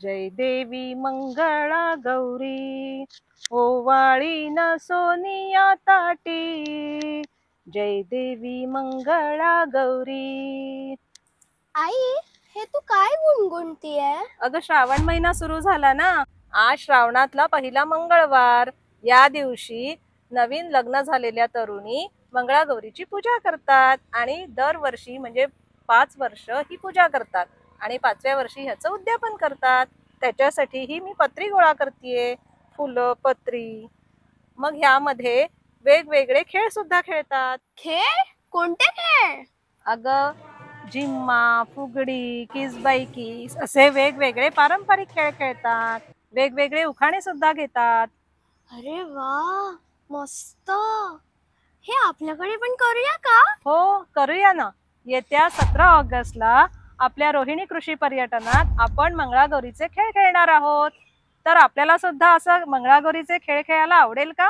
जय देवी मंगळा गौरी ओवाळी न सोनिया ताटी। जय देवी मंगळा गौरी। आई, हे तू काय गुणगुणतीये? अगं श्रावण महिना सुरू झाला ना, आज श्रावणातला पहिला मंगळवार। या दिवशी नवीन लग्न झालेल्या तरुणी मंगळागौरीची पूजा करतात आणि दरवर्षी म्हणजे 5 वर्ष ही पूजा करतात आणि 5व्या वर्षी ह्याचं उद्यापन करतात। त्याच्यासाठी ही मी पत्री गोळा करतेय, फुलं, पत्री। मग ह्यामध्ये वेगवेगळे खेळ सुद्धा खेळतात। खेळ? कोणते खेळ? अगं जिम्मा, फुगडी, किसबाई किस असे वेगवेगळे पारंपरिक खेळ खेळतात। वेगवेगळे उखाणे सुद्धा घेतात। अरे वा, मस्त! हे आपल्याकडे पण करूया का? हो, करूया ना। येत्या 17 ऑगस्टला आपल्या रोहिणी कृषी पर्यटनात आपण मंगळागौरीचे खेळ खेळणार आहोत। तर आपल्याला सुद्धा असं मंगळागौरीचे खेळ खेळायला आवडेल का?